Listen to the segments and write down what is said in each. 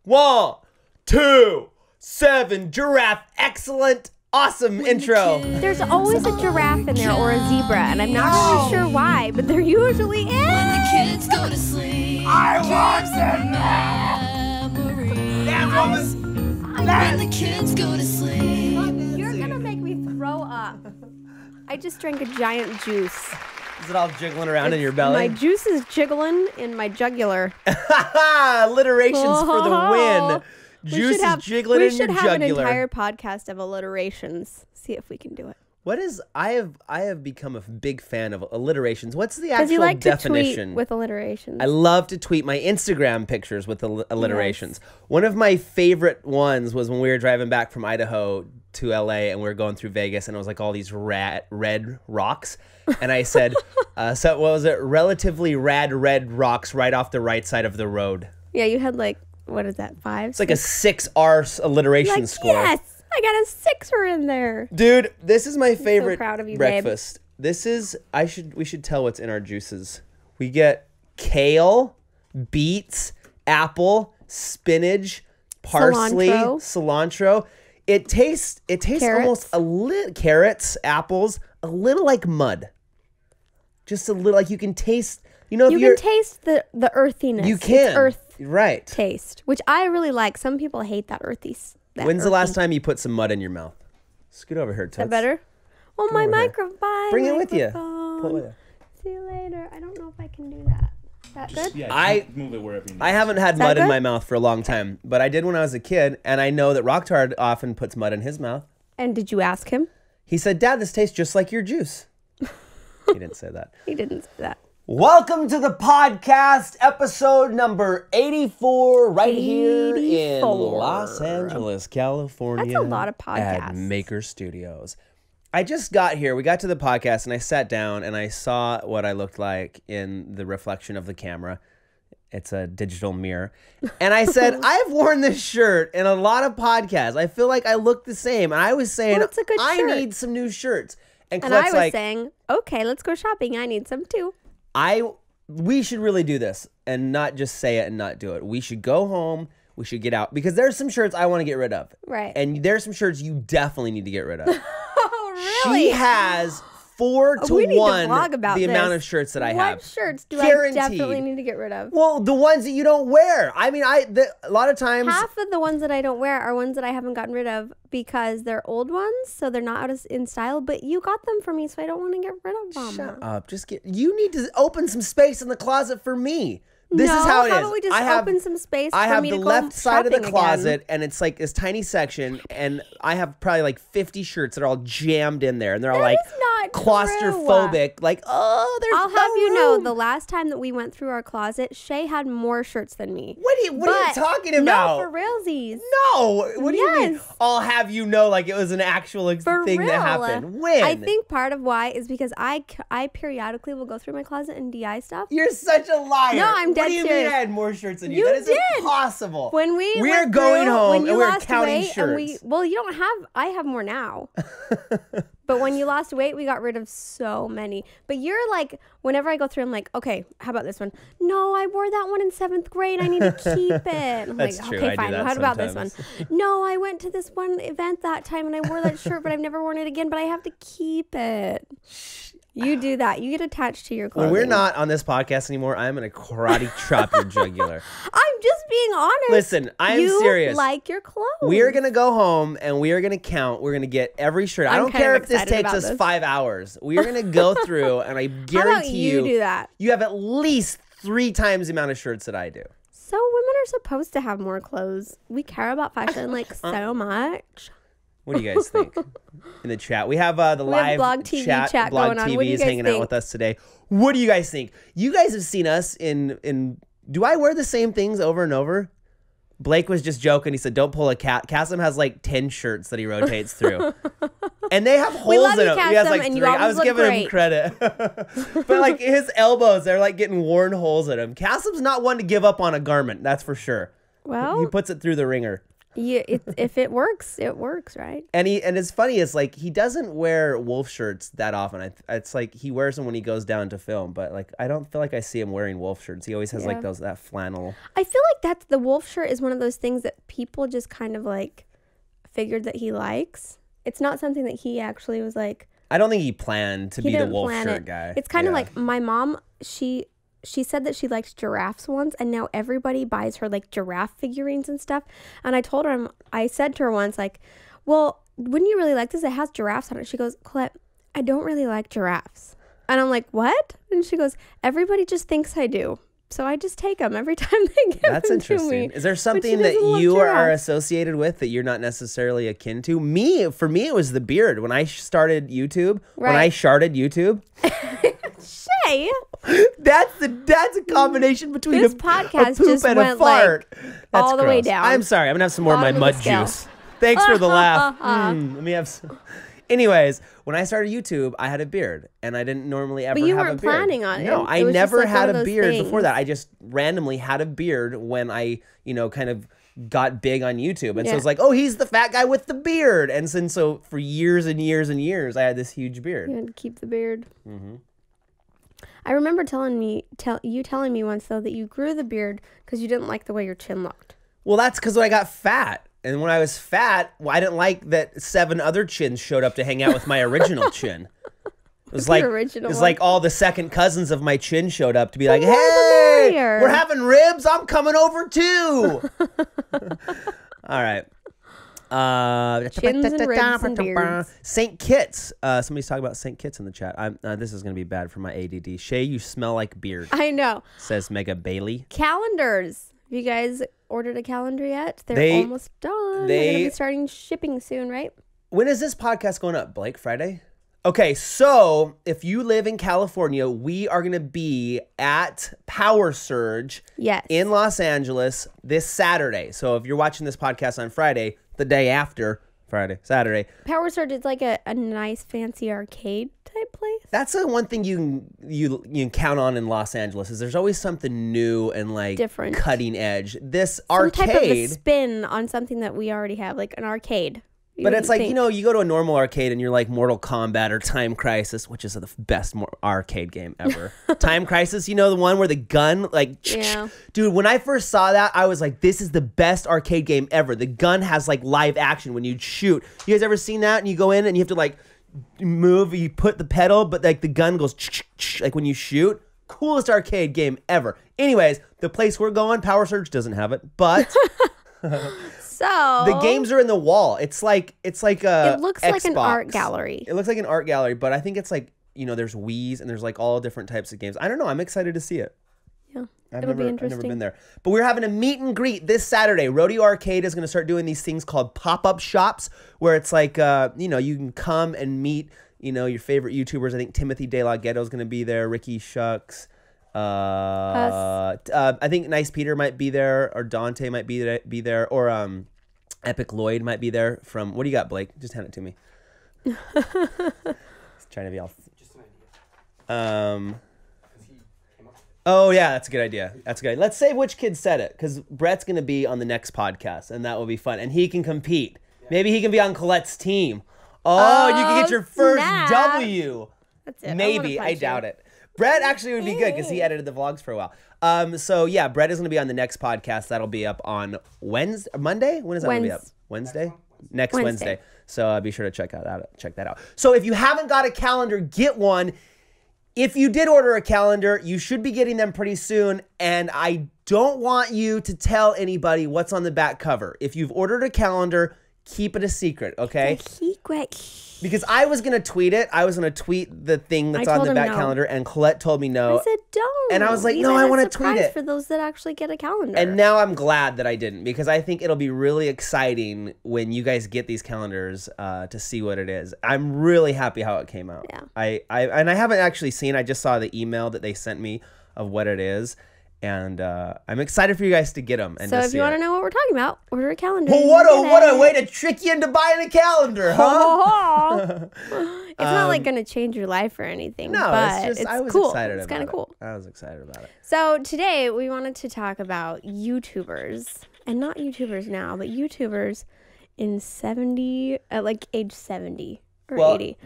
1, 2, 7. Giraffe. Excellent. Awesome intro. There's always a giraffe in there or a zebra, and I'm not really sure why, but there usually is. When the kids go to sleep, I want them. When the kids go to sleep. You're gonna make me throw up. I just drank a giant juice. Is it all jiggling around in your belly? My juice is jiggling in my jugular. Alliterations for the win. Juice is jiggling in your jugular. We should have an entire podcast of alliterations. See if we can do it. What is? I have become a big fan of alliterations. What's the actual Because you like definition? to tweet with alliterations. I love to tweet my Instagram pictures with alliterations. Yes. One of my favorite ones was when we were driving back from Idaho to LA and we were going through Vegas, and it was like all these red rocks. And I said, so what was it? Relatively rad red rocks right off the right side of the road. Yeah, you had like, what is that, 5? It's like a 6R alliteration score. Yes, I got a 6er in there. Dude, this is my favorite proud of you, breakfast. Babe. This is, we should tell what's in our juices. We get kale, beets, apple, spinach, parsley, cilantro. It tastes carrots. Almost a little, carrots, apples, a little like mud. Just a little, like you can taste, you know, if you can taste the earthiness. You can. It's earth right. taste, which I really like. Some people hate that earthy. When's the last time you put some mud in your mouth? Scoot over here, Toots. Is that better? Oh, my microphone. Bring it with you. Pull it with you. See you later. I don't know if I can do that. Is that good? Yeah, move it wherever you need. I haven't had mud in my mouth for a long time, but I did when I was a kid, and I know that Rocktard often puts mud in his mouth. And did you ask him? He said, Dad, this tastes just like your juice. He didn't say that. He didn't say that. Welcome to the podcast, episode number 84, right here in Los Angeles, California. That's a lot of podcasts. At Maker Studios. I just got here. We got to the podcast, and I sat down, and I saw what I looked like in the reflection of the camera. It's a digital mirror. And I said, I've worn this shirt in a lot of podcasts. I feel like I look the same. And I was saying, well, it's a good I shirt. need some new shirts. And I was saying, okay, let's go shopping. I need some too. We should really do this and not just say it and not do it. We should go home. We should get out because there's some shirts I want to get rid of. Right. And there's some shirts you definitely need to get rid of. Oh, really? She has 4 to 1 the amount of shirts that I have. What shirts do I definitely need to get rid of? Well, the ones that you don't wear. I mean, a lot of times. Half of the ones that I don't wear are ones that I haven't gotten rid of because they're old ones, so they're not in style. But you got them for me, so I don't want to get rid of them. Shut up. You need to open some space in the closet for me. This is how it is. How about we just open some space for me to go I have the left side of the closet, again. and it's like this tiny section, and I have probably like 50 shirts that are all jammed in there, and they're all like claustrophobic. True. Like, oh, there's I'll have you know, the last time that we went through our closet, Shay had more shirts than me. What are you talking about? No, for realsies. No, what do you mean? I'll have you know, like it was an actual thing that happened. When? I think part of why is because I periodically will go through my closet and DI stuff. You're such a liar. No, I'm dead serious. What do you mean I had more shirts than you? That is impossible. When we're going home and we're counting shirts. Well, you don't have. I have more now. But when you lost weight, we got rid of so many. But you're like, whenever I go through, I'm like, okay, how about this one? No, I wore that one in 7th grade. I need to keep it. I'm That's like, true. okay, fine. Well, how about this one? No, I went to this one event that time and I wore that shirt, but I've never worn it again, but I have to keep it. You do that. You get attached to your clothing. When we're not on this podcast anymore, I'm going to karate chop your jugular. I'm just being honest. Listen, I am serious. You like your clothes. We are going to go home and we are going to count. We're going to get every shirt. I don't care if this takes us 5 hours. We are going to go through and I guarantee you do that. You have at least 3 times the amount of shirts that I do. So women are supposed to have more clothes. We care about fashion like so much. What do you guys think in the chat? We have the live Blog TV chat Blog going on. TV is hanging out with us today. What do you guys think? You guys have seen us in. Do I wear the same things over and over? Blake was just joking. He said, "Don't pull a cat." Cassim has like 10 shirts that he rotates through, and they have holes in them. He has like 3. I was giving him credit, but like his elbows, they're like getting worn holes in them. Cassim's not one to give up on a garment. That's for sure. Well, he puts it through the ringer. if it works, it works, right? And it's funny, it's like he doesn't wear wolf shirts that often. It's like he wears them when he goes down to film, but like I don't feel like I see him wearing wolf shirts. He always has like that flannel. I feel like the wolf shirt is one of those things that people just kind of like figured that he likes. It's not something that he actually was like. I don't think he planned to be the wolf shirt guy. It's kind of like my mom, she said that she liked giraffes once, and now everybody buys her like giraffe figurines and stuff. And I said to her once, like, well, wouldn't you really like this? It has giraffes on it. She goes, Colette, I don't really like giraffes. And I'm like, what? And she goes, everybody just thinks I do. So I just take them every time they give That's them interesting. to me. Is there something that you are associated with that you're not necessarily akin to? For me, it was the beard. When I started YouTube, when I sharted YouTube. Shay. That's a combation between this a podcast poop just and went a fart. That's all the way down. I'm sorry. I'm going to have some more of my mud juice. Thanks for the laugh. Let me have some. Anyways, when I started YouTube, I had a beard, and I didn't normally ever have a beard. But you weren't planning on it. No, I never had a beard before that. I just randomly had a beard when I, kind of got big on YouTube. And so it's like, oh, he's the fat guy with the beard. And so for years and years and years, I had this huge beard. You had to keep the beard. Mm-hmm. I remember you telling me once, though, that you grew the beard because you didn't like the way your chin looked. Well, that's because I got fat. And when I was fat, I didn't like that 7 other chins showed up to hang out with my original chin. It was like all the second cousins of my chin showed up to be like, hey, we're having ribs. I'm coming over too. All right. Chins and ribs and beards. St. Kitts. Somebody's talking about St. Kitts in the chat. This is going to be bad for my ADD. Shay, you smell like beard. I know. Says Mega Bailey. Calendars. Have you guys ordered a calendar yet? They're almost done. They're going to be starting shipping soon, right? When is this podcast going up, Blake? Friday? Okay, so if you live in California, we are going to be at Power Surge in Los Angeles this Saturday. So if you're watching this podcast on Friday, the day after Saturday. Power Surge is like a nice fancy arcade type place. That's the one thing you can count on in Los Angeles is there's always something new and like different, cutting edge. This some arcade type of a spin on something that we already have, like an arcade. But it's like, you go to a normal arcade and you're like Mortal Kombat or Time Crisis, which is the best arcade game ever. Time Crisis, the one where the gun, like, dude, when I first saw that, I was like, this is the best arcade game ever. The gun has like live action when you shoot. You guys ever seen that? And you go in and you have to like move, you put the pedal, but like the gun goes like when you shoot. Coolest arcade game ever. Anyways, the place we're going, Power Surge doesn't have it, but... So the games are in the wall. It looks like Xbox. Like an art gallery. It looks like an art gallery, but I think it's like, there's Wii's and there's like all different types of games. I don't know. I'm excited to see it. Yeah. It'll be interesting. I've never been there. But we're having a meet and greet this Saturday. Rodeo Arcade is going to start doing these things called pop-up shops where it's like, you can come and meet, your favorite YouTubers. I think Timothy De La Ghetto is going to be there. Ricky Shucks. I think Nice Peter might be there, or Dante might be there, or Epic Lloyd might be there. From what do you got, Blake? Just hand it to me. He's trying to be all. Just an idea. Oh yeah, that's a good idea. That's good. Let's say which kid said it, because Brett's gonna be on the next podcast, and that will be fun, and he can compete. Yeah. Maybe he can be on Colette's team. Oh, you can get your first W. That's it. Maybe. I doubt it. Brett actually would be good because he edited the vlogs for a while. So yeah, Brett is going to be on the next podcast. That'll be up on Monday? When is that going to be up? Wednesday? Next Wednesday. So be sure to check that out. So if you haven't got a calendar, get one. If you did order a calendar, you should be getting them pretty soon. And I don't want you to tell anybody what's on the back cover. If you've ordered a calendar, keep it a secret, okay? Because I was going to tweet it. I was going to tweet the thing that's on the back calendar, and Colette told me no. I said don't. And I was like, no, I want to tweet it. For those that actually get a calendar. And now I'm glad that I didn't, because I think it'll be really exciting when you guys get these calendars to see what it is. I'm really happy how it came out. Yeah. And I haven't actually seen. I just saw the email that they sent me of what it is. And I'm excited for you guys to get them. And so if you want to know what we're talking about, order a calendar. Well, what a way to trick you into buying a calendar, huh? It's not like going to change your life or anything. No, but it's just I was cool. excited about it. It's kind of cool. I was excited about it. So today we wanted to talk about YouTubers And not YouTubers now, but YouTubers in 70, like age 70 or 80.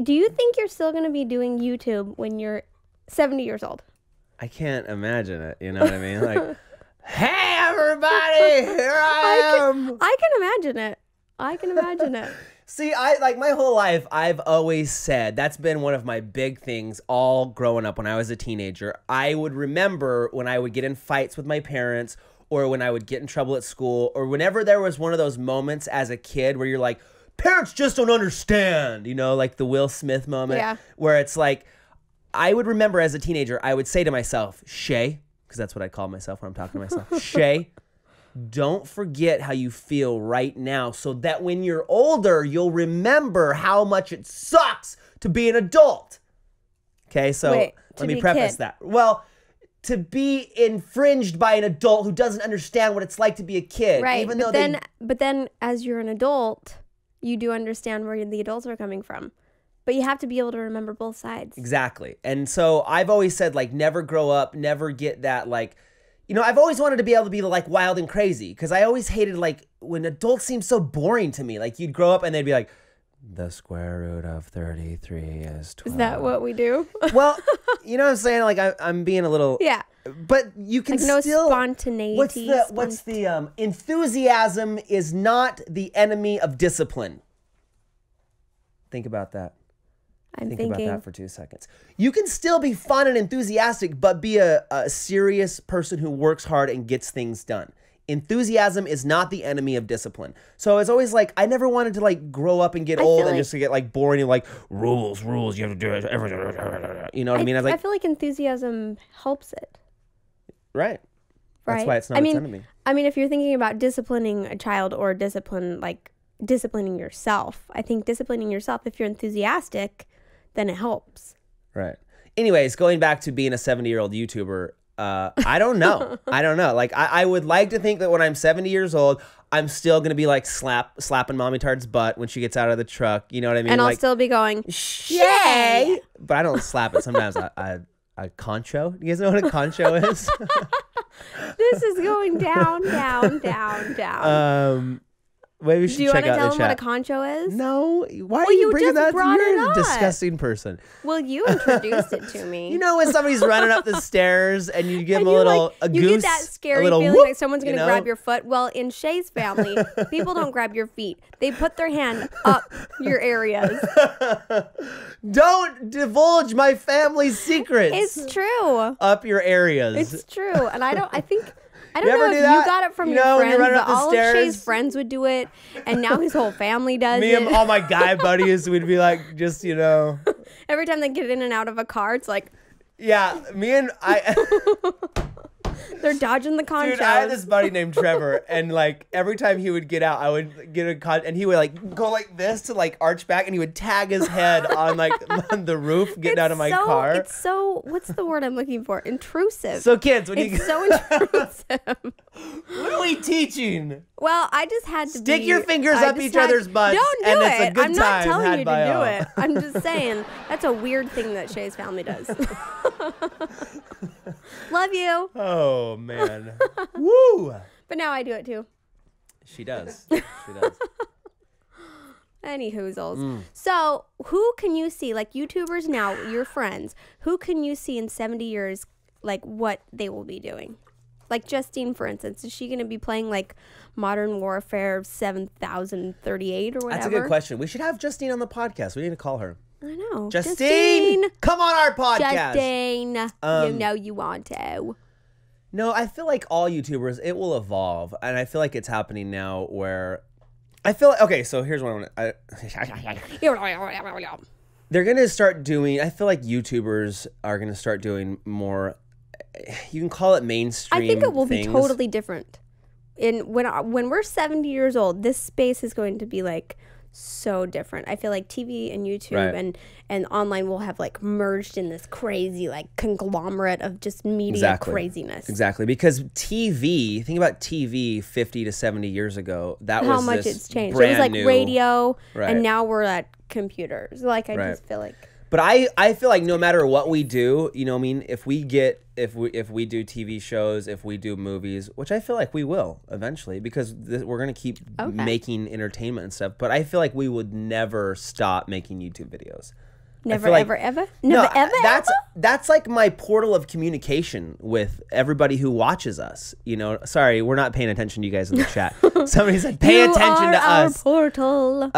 Do you think you're still going to be doing YouTube when you're 70 years old? I can't imagine it. You know what I mean? Like, hey, everybody, here I am. I can imagine it. I can imagine it. See, like my whole life, I've always said, that's been one of my big things all growing up when I was a teenager. I would remember when I would get in fights with my parents, or when I would get in trouble at school, or whenever there was one of those moments as a kid where you're like, parents just don't understand, you know, like the Will Smith moment, where it's like, I would remember as a teenager, I would say to myself, Shay, because that's what I call myself when I'm talking to myself, Shay, don't forget how you feel right now so that when you're older, you'll remember how much it sucks to be an adult. Okay, so let me preface that. Well, to be infringed by an adult who doesn't understand what it's like to be a kid. Right, even but then as you're an adult, you do understand where the adults are coming from. But you have to be able to remember both sides. Exactly. And so I've always said, like, never grow up, never get that, like, you know, I've always wanted to be able to be like wild and crazy, because I always hated like when adults seem so boring to me. Like you'd grow up and they'd be like, the square root of 33 is 12. Is that what we do? Well, you know what I'm saying? Like I'm being a little... Yeah. But you can like still... No spontaneity. What's the enthusiasm is not the enemy of discipline. Think about that. Think about that for 2 seconds. You can still be fun and enthusiastic, but be a serious person who works hard and gets things done. Enthusiasm is not the enemy of discipline. So it's always like, I never wanted to like grow up and get old and just to get like boring and like, rules, you have to do it. You know what I mean? I feel like enthusiasm helps it. Right. That's why it's not its enemy. I mean, if you're thinking about disciplining a child or disciplining yourself, I think disciplining yourself, if you're enthusiastic, then it helps. Right. Anyways, going back to being a 70-year-old YouTuber, I don't know. Like, I would like to think that when I'm 70 years old, I'm still going to be like slapping Mommy Tard's butt when she gets out of the truck. You know what I mean? And I'll still be going, Shay! But I don't slap it. Sometimes I Concho. You guys know what a Concho is? This is going down. Maybe we should check out the chat. Do you want to tell them what a concho is? No. Why are you bringing that up? You're a disgusting person. Well, you introduced it to me. You know when somebody's running up the stairs and you give them a goose, you get that scary feeling whoop, like someone's going to grab your foot. Well, in Shay's family, people don't grab your feet. They put their hand up your areas. Don't divulge my family's secrets. It's true. Up your areas. It's true. And I don't know if you got it from your friends, but all of Shay's friends would do it, and now his whole family does it. Me and all my guy buddies would be like, just, every time they get in and out of a car, it's like... Yeah, me and I... They're dodging the conchos. Dude, I had this buddy named Trevor, and like every time he would get out, I would get a and he would like go like this to like arch back, and he would tag his head on like on the roof getting out of my car. It's so, what's the word I'm looking for? Intrusive. So kids, when it's so intrusive. What are we teaching? Well, I just had to stick your fingers up each other's butts. Don't do and it. It's a good I'm not time telling you to do all. it. I'm just saying that's a weird thing that Shay's family does. Love you. Oh man. Woo. But now I do it too. She does. She does. Any hoozles. So who can you see, like YouTubers now, your friends, who can you see in 70 years, like what they will be doing? Like Justine, for instance, is she going to be playing like Modern Warfare 7038 or whatever? That's a good question. We should have Justine on the podcast. We need to call her. I know. Justine, come on our podcast. Justine, you know you want to. No, I feel like all YouTubers, it will evolve. And I feel like it's happening now where I feel like, okay, so here's what I want. They're going to start doing, I feel like YouTubers are going to start doing more, you can call it mainstream. I think it will be totally different. When we're 70 years old, this space is going to be like so different. I feel like TV and YouTube and online will have like merged in this crazy like conglomerate of just media craziness. Exactly. Because TV, think about TV 50 to 70 years ago. That was how much it's changed. It was like radio, and now we're at computers. Like I just feel like. But I feel like no matter what we do, you know what I mean, if we do TV shows, if we do movies, which I feel like we will eventually, because we're going to keep making entertainment and stuff, but I feel like we would never stop making YouTube videos. Never, ever, ever? Never, ever, that's like my portal of communication with everybody who watches us. You know, sorry, we're not paying attention to you guys in the chat. Somebody said, pay attention to us. Portal.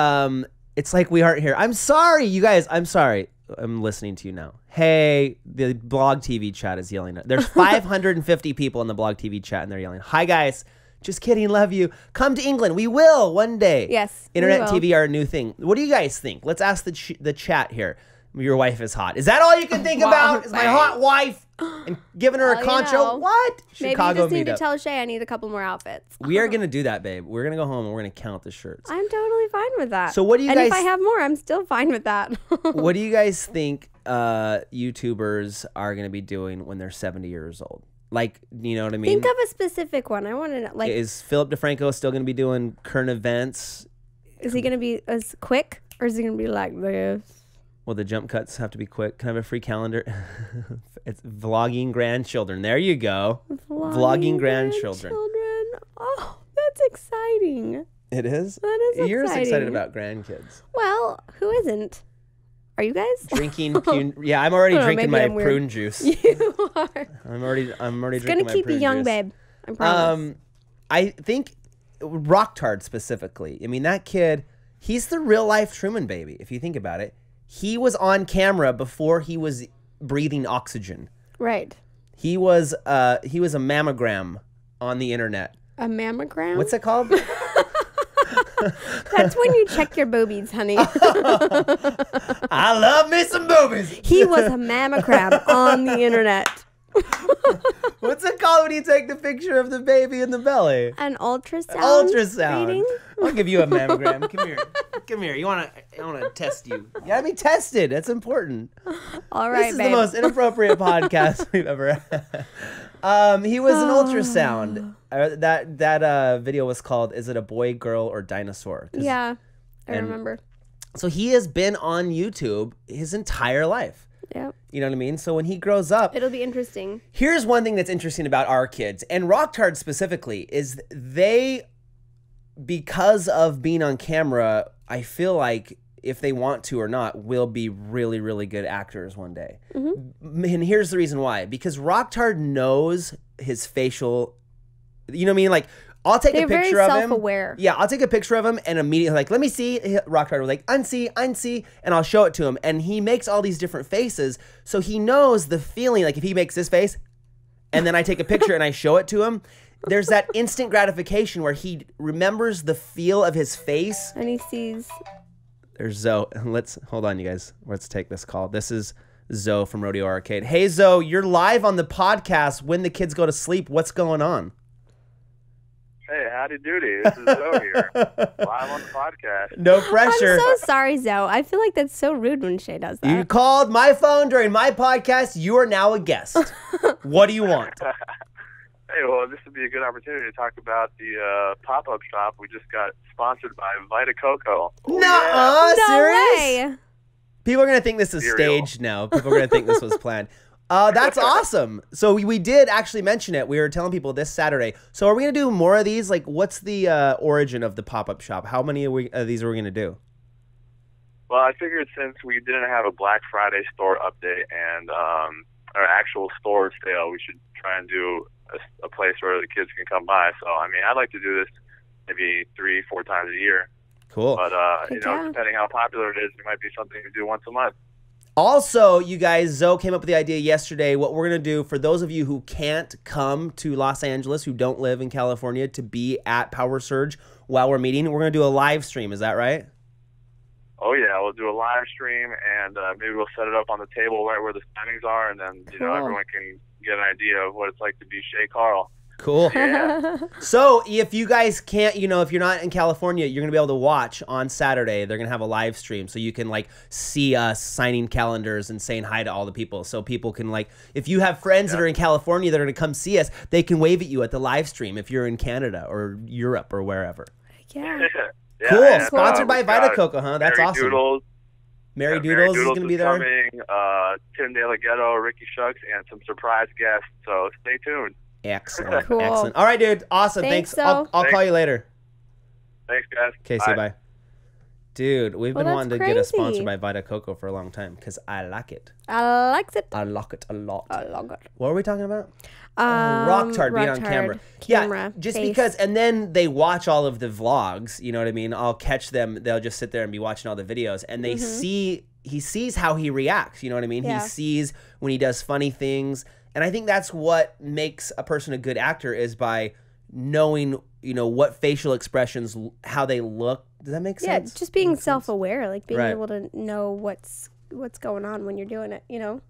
It's like we aren't here. I'm sorry, you guys. I'm sorry. I'm listening to you now. Hey, the Blog TV chat is yelling. There's 550 people in the Blog TV chat, and they're yelling, hi, guys. Just kidding. Love you. Come to England. We will one day. Yes, Internet TV are a new thing. What do you guys think? Let's ask the chat here. Your wife is hot. Is that all you can think about? Is my hot wife and giving her a Concho? You know, what? Maybe Chicago you just need meetup. to tell Shay I need a couple more outfits. We are going to do that, babe. We're going to go home and we're going to count the shirts. I'm totally fine with that. So what do you and guys... if I have more, I'm still fine with that. What do you guys think YouTubers are going to be doing when they're 70 years old? Like, you know what I mean? Think of a specific one. I want to know. Like, is Philip DeFranco still going to be doing current events? Is he going to be as quick, or is he going to be like this? Well, the jump cuts have to be quick. Can I have a free calendar? It's vlogging grandchildren. There you go. Vlogging grandchildren. Oh, that's exciting. It is? That is You're exciting. excited about grandkids. Well, who isn't? Are you guys? Drinking yeah, I'm already drinking my prune juice. You are. I'm already It's drinking my gonna keep you young, juice. babe. I promise. I think Rocktard specifically. I mean, that kid, he's the real life Truman baby, if you think about it. He was on camera before he was breathing oxygen. Right. He was a mammogram on the internet. A mammogram? What's it called? That's when you check your boobies, honey. I love me some boobies. He was a mammogram on the internet. What's it called when you take the picture of the baby in the belly? An ultrasound. Ultrasound. reading? I'll give you a mammogram. Come here. Come here. I want to test you. You gotta be tested. That's important. All right, This is babe. the most inappropriate podcast we've ever had. He was an ultrasound. That video was called "Is it a boy, girl, or dinosaur?" Yeah, I remember. So he has been on YouTube his entire life. Yep. You know what I mean? So when he grows up, It'll be interesting. here's one thing that's interesting about our kids, and Rocktard specifically, is they, because of being on camera, I feel like if they want to or not, will be really, really good actors one day. Mm-hmm. And here's the reason why. Because Rocktard knows his facial, you know what I mean? Like, I'll take a picture very of him. self-aware. Yeah, I'll take a picture of him and immediately like, let me see. Rocktard will like, unsee, and I'll show it to him. And he makes all these different faces. So he knows the feeling, like if he makes this face and then I take a picture and I show it to him, there's that instant gratification where he remembers the feel of his face. And he sees. There's Zoe. Hold on, you guys. Let's take this call. This is Zoe from Rodeo Arcade. Hey, Zoe, you're live on the podcast. When the kids go to sleep, what's going on? Hey, howdy doody. This is Zoe here, live on the podcast. No pressure. I'm so sorry, Zoe. I feel like that's so rude when Shay does that. You called my phone during my podcast. You are now a guest. What do you want? Hey, well, this would be a good opportunity to talk about the pop-up shop we just got sponsored by Vita Coco. No, No serious? way. People are going to think this is staged now. People are going to think this was planned. That's awesome. So we did actually mention it. We were telling people this Saturday. So are we going to do more of these? Like, what's the origin of the pop-up shop? How many of these are we going to do? Well, I figured since we didn't have a Black Friday store update and our actual store sale, we should try and do a place where the kids can come by. So, I mean, I'd like to do this maybe 3-4 times a year. Cool. But, depending how popular it is, it might be something to do once a month. Also, you guys, Zoe came up with the idea yesterday. What we're going to do for those of you who can't come to Los Angeles, who don't live in California, to be at Power Surge while we're meeting, we're going to do a live stream. Is that right? Oh, yeah. We'll do a live stream, and maybe we'll set it up on the table right where the signings are, and then, everyone can get an idea of what it's like to be Shay Carl. Cool. Yeah. So if you guys can't, if you're not in California, you're going to be able to watch on Saturday. They're going to have a live stream so you can like see us signing calendars and saying hi to all the people. So people can like, if you have friends that are in California that are going to come see us, they can wave at you at the live stream if you're in Canada or Europe or wherever. Yeah. Yeah, Cool. and, Sponsored by we've Vita got Coco, huh? That's Mary awesome. Doodles. Mary Yeah, Doodles is going to be there. Coming, Tim DeLaGhetto, Ricky Shucks, and some surprise guests. So stay tuned. Excellent. Cool. Excellent. All right, dude. Awesome. Thanks. So. I'll call you later. Thanks, guys. Okay, say bye. Dude, we've been that's wanting to get us crazy. sponsored by Vita Coco for a long time because I like it. I like it. I like it a lot. I like it. What were we talking about? Rock Tard being on camera. Yeah, just face. because, and then they watch all of the vlogs, you know what I mean? I'll catch them, they'll just sit there and be watching all the videos, and they he sees how he reacts, you know what I mean? Yeah. He sees when he does funny things, and I think that's what makes a person a good actor is by knowing, you know, what facial expressions, how they look. Does that make sense? Yeah, just being self-aware, like being Right. able to know what's going on when you're doing it, you know?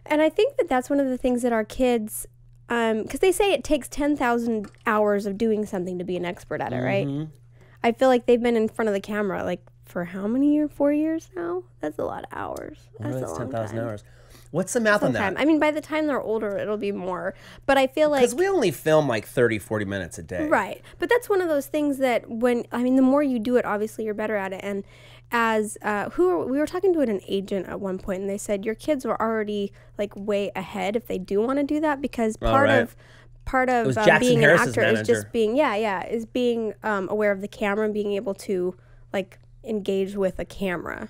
And I think that that's one of the things that our kids, because they say it takes 10,000 hours of doing something to be an expert at it, right? I feel like they've been in front of the camera, like, for how many years? 4 years now? That's a lot of hours. That's a long 10,000 time. hours. What's the math on that? I mean, by the time they're older, it'll be more. But I feel like... Because we only film like 30, 40 minutes a day. Right. But that's one of those things that the more you do it, obviously you're better at it. And as, we were talking to an agent at one point, and they said your kids are already like way ahead if they do want to do that, because part of being an actor is just being, is being aware of the camera and being able to like engage with a camera.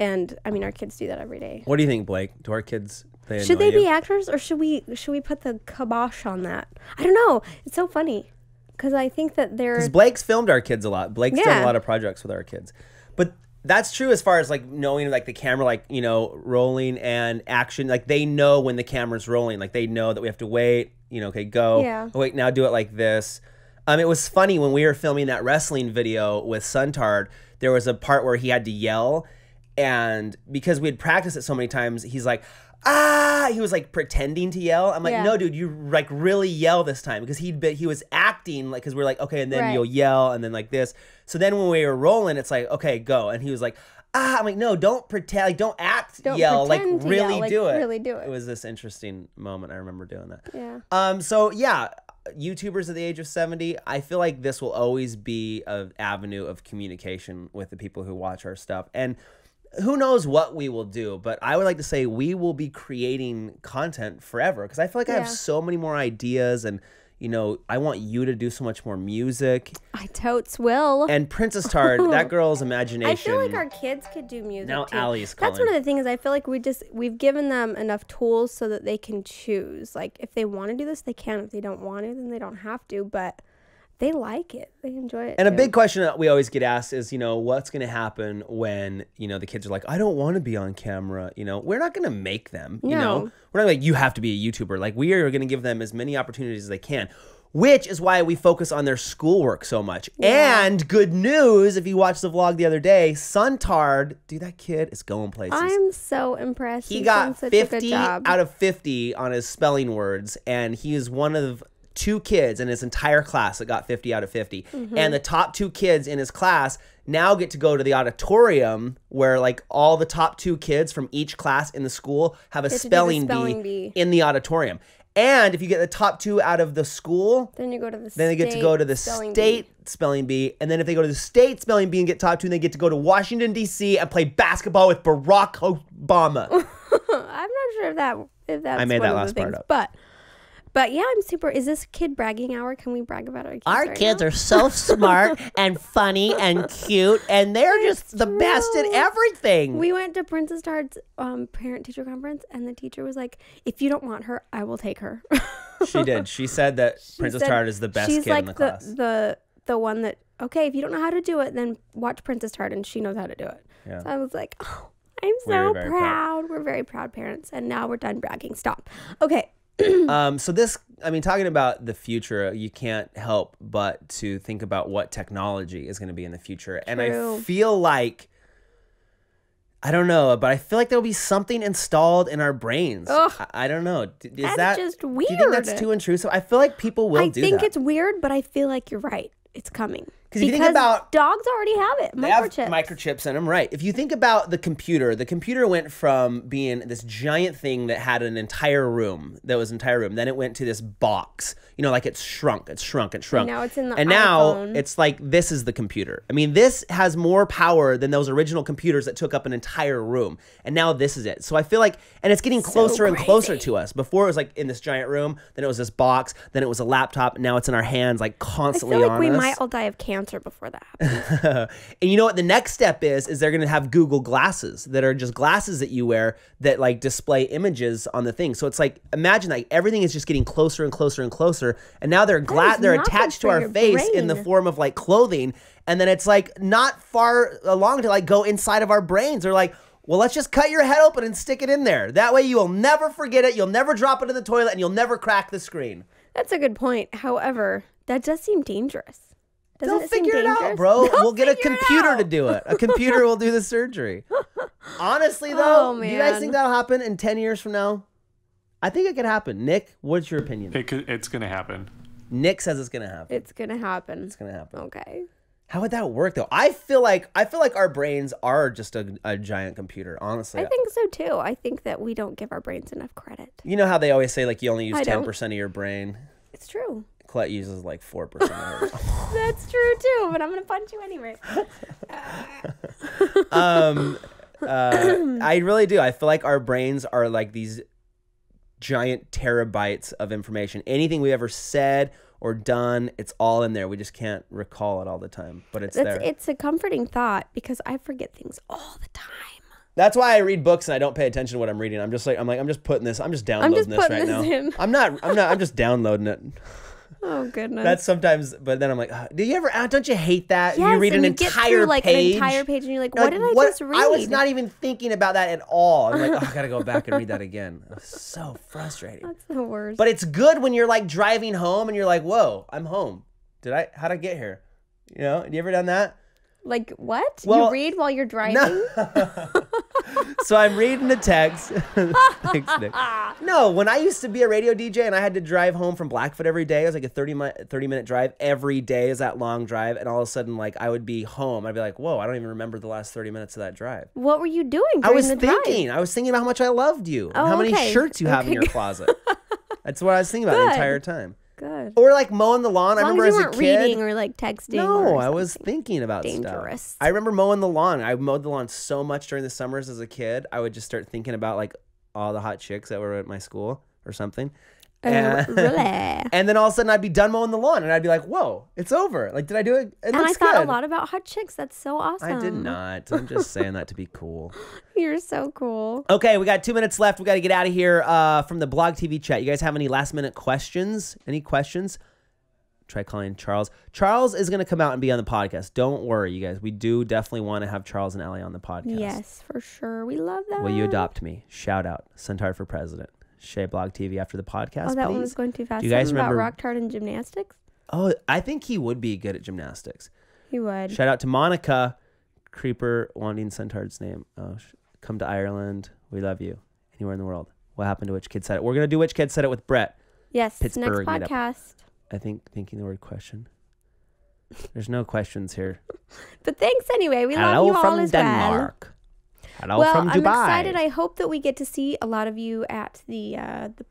And I mean, our kids do that every day. What do you think, Blake? Do our kids should they be actors, or should we put the kibosh on that? I don't know. It's so funny because I think that because Blake's filmed our kids a lot. Blake's done a lot of projects with our kids, but that's true as far as like knowing like the camera, like, you know, rolling and action. Like they know when the camera's rolling. Like they know that we have to wait. You know, okay, go. Yeah. Oh, wait, now do it like this. It was funny when we were filming that wrestling video with Suntard. There was a part where he had to yell. And because we had practiced it so many times, he's like, he was like pretending to yell. I'm like, no, dude, you like really yell this time, because he was acting like, because we're like, okay, and then you'll yell and then like this. So then when we were rolling, it's like, okay, go. And he was like, I'm like, no, don't pretend, like don't act, yell, like really do it. Really do it. It was this interesting moment. I remember doing that. Yeah. So yeah, YouTubers at the age of 70, I feel like this will always be an avenue of communication with the people who watch our stuff. And who knows what we will do, but I would like to say we will be creating content forever, because I feel like I have so many more ideas, and you know, I want you to do so much more music. I totes will. And Princess Tard, that girl's imagination. I feel like our kids could do music now too. Allie's calling. That's one of the things. I feel like we've given them enough tools so that they can choose. Like if they want to do this, they can. If they don't want to, then they don't have to. But they like it. They enjoy it. And a big question that we always get asked is, you know, what's going to happen when, you know, the kids are like, I don't want to be on camera. You know, we're not going to make them, you know. We're not like, you have to be a YouTuber. Like, we are going to give them as many opportunities as they can, which is why we focus on their schoolwork so much. And good news, if you watched the vlog the other day, Suntard, dude, that kid is going places. I'm so impressed. He got 50 out of 50 on his spelling words, and he is one of 2 kids in his entire class that got 50 out of 50. And the top 2 kids in his class now get to go to the auditorium where like all the top 2 kids from each class in the school have a spelling bee in the auditorium. And if you get the top 2 out of the school, then you go to the then they get to go to the state spelling bee. And then if they go to the state spelling bee and get top 2, they get to go to Washington, D.C. and play basketball with Barack Obama. I'm not sure if that's I made one that of last the part things, up. But yeah, I'm super. Is this kid bragging hour? Can we brag about our kids? Our kids are so smart and funny and cute, and they're just the best at everything. We went to Princess Tard's parent-teacher conference, and the teacher was like, if you don't want her, I will take her. She did. She said that Princess Tard is the best kid in the class. She's like the one that, okay, if you don't know how to do it, then watch Princess Tard, and she knows how to do it. Yeah. So I was like, oh, I'm so proud. We're very proud parents, and now we're done bragging. Stop. Okay. So this, I mean, talking about the future, you can't help but to think about what technology is going to be in the future. And I feel like, I don't know, but I feel like there'll be something installed in our brains. I don't know. Is that just weird? Do you think that's too intrusive? I feel like people will do that. I think it's weird, but I feel like you're right. It's coming. Because if you think about dogs already have it. they have Microchips. microchips in them, right? If you think about the computer went from being this giant thing that had an entire room, Then it went to this box. Like it shrunk. And now it's in the And now iPhone. it's like this is the computer. I mean, this has more power than those original computers that took up an entire room. And now this is it. So I feel like, and it's getting closer and closer to us. Before it was like in this giant room, then it was this box, then it was a laptop, and now it's in our hands, like constantly on us. I feel like we might all die of cancer before that happens. And you know what the next step is they're going to have Google glasses that are just glasses that you wear that like display images on the thing. So it's like, imagine like everything is just getting closer and closer and closer. And now they're attached to our face in the form of like clothing. And then it's like not far along to like go inside of our brains. They're like, well, let's just cut your head open and stick it in there. That way you will never forget it. You'll never drop it in the toilet and you'll never crack the screen. That's a good point. However, that does seem dangerous. They'll figure it out, bro. We'll get a computer to do it. A computer will do the surgery. Honestly, though, do you guys think that'll happen in 10 years from now? I think it could happen. Nick, what's your opinion? It's going to happen. Nick says it's going to happen. It's going to happen. It's going to happen. Okay. How would that work, though? I feel like our brains are just a giant computer, honestly. I think so, too. I think that we don't give our brains enough credit. You know how they always say, like, you only use 10% of your brain? It's true. Colette uses like 4% of hers. That's true too, but I'm gonna punch you anyway. I really do. I feel like our brains are like these giant terabytes of information. Anything we ever said or done, it's all in there. We just can't recall it all the time, but it's there. It's a comforting thought because I forget things all the time. That's why I read books and I don't pay attention to what I'm reading. I'm just downloading this right now. I'm just downloading it. Oh goodness. That's sometimes, but then I'm like, don't you hate that? Yes, you read an entire page. An entire page and you're like, what did I just read? I was not even thinking about that at all. I'm like, I gotta go back and read that again. It's so frustrating. That's the worst. But it's good when you're like driving home and you're like, whoa, I'm home. How'd I get here? Have you ever done that? Like what? Well, you read while you're driving? No. So I'm reading the text. Thanks, Nick. No, when I used to be a radio DJ and I had to drive home from Blackfoot every day, it was like a 30-minute drive every day is that long drive. And all of a sudden, like I would be home. I'd be like, whoa, I don't even remember the last 30 minutes of that drive. What were you doing during the drive? I was thinking about how much I loved you. And how many shirts you have in your closet. That's what I was thinking about the entire time. Good. Or like mowing the lawn. I remember as a kid. As long as you weren't reading or like texting. No, I was thinking about dangerous stuff. I remember mowing the lawn. I mowed the lawn so much during the summers as a kid. I would just start thinking about like all the hot chicks that were at my school or something. Really? And then all of a sudden I'd be done mowing the lawn and I'd be like, whoa, it's over. Like, did I do it? It looks good. I thought a lot about hot chicks. That's so awesome. I did not. I'm just saying that to be cool. You're so cool. Okay, we got 2 minutes left. We got to get out of here from the Blog TV chat. You guys have any last minute questions? Any questions? Try calling Charles. Charles is going to come out and be on the podcast. Don't worry, you guys. We do definitely want to have Charles and Ellie on the podcast. Yes, for sure. We love that. Will you adopt me? Shout out. Centaur for president. Shay Blog TV after the podcast. Oh, that please. one was going too fast. Do you guys remember about Rock-Tard and gymnastics? Oh, I think he would be good at gymnastics. He would. Shout out to Monica Creeper wanting Centaur's name. Oh, come to Ireland. We love you. Anywhere in the world. What happened to Which Kid Said It? We're going to do Which Kid Said It with Brett. Yes, Pittsburgh next podcast. I think thinking the word question. There's no questions here. But thanks anyway. We love you all as Denmark. Hello from Dubai. I'm excited. I hope that we get to see a lot of you at the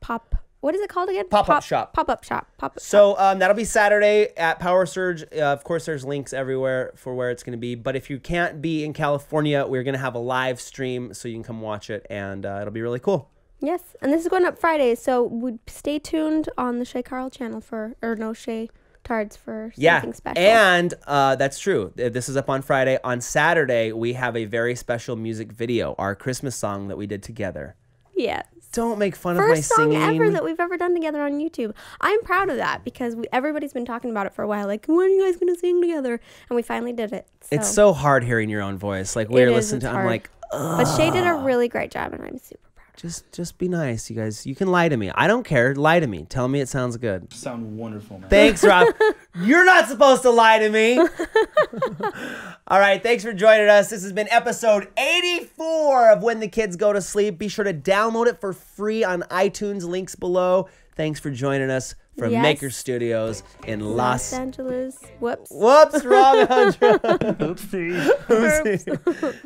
pop. What is it called again? Pop-up shop. Pop-up shop. So that'll be Saturday at Power Surge. Of course, there's links everywhere for where it's going to be. But if you can't be in California, we're going to have a live stream so you can come watch it, and it'll be really cool. Yes, and this is going up Friday, so stay tuned on the Shay Carl channel Shay Tards for something special. And that's true. This is up on Friday. On Saturday, we have a very special music video, our Christmas song that we did together. Yes. Don't make fun of my singing. First song ever that we've ever done together on YouTube. I'm proud of that because everybody's been talking about it for a while. Like, when are you guys going to sing together? And we finally did it. So. It's so hard hearing your own voice. Like, we're listening to it, I'm like, ugh. But Shay did a really great job, and I'm super proud. Just be nice, you guys. You can lie to me. I don't care. Lie to me. Tell me it sounds good. You sound wonderful, man. Thanks, Rob. You're not supposed to lie to me. All right. Thanks for joining us. This has been episode 84 of When the Kids Go to Sleep. Be sure to download it for free on iTunes. Links below. Thanks for joining us. from Yes. Maker Studios in Los Angeles. Whoops. Whoops, wrong Andra. Oopsie.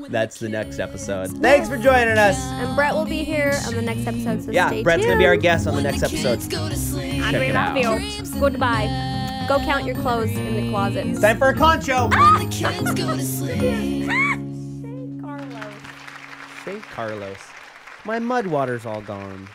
That's the next episode. Thanks for joining us. And Brett will be here on the next episode, so Yeah, stay Brett's tuned. going to be our guest on the next episode. Kids go to sleep. And Check we it love out. you. Goodbye. Go count your clothes in the closet. Time for a concho. When the kids go to sleep. Carlos. Say Carlos. My mud water's all gone.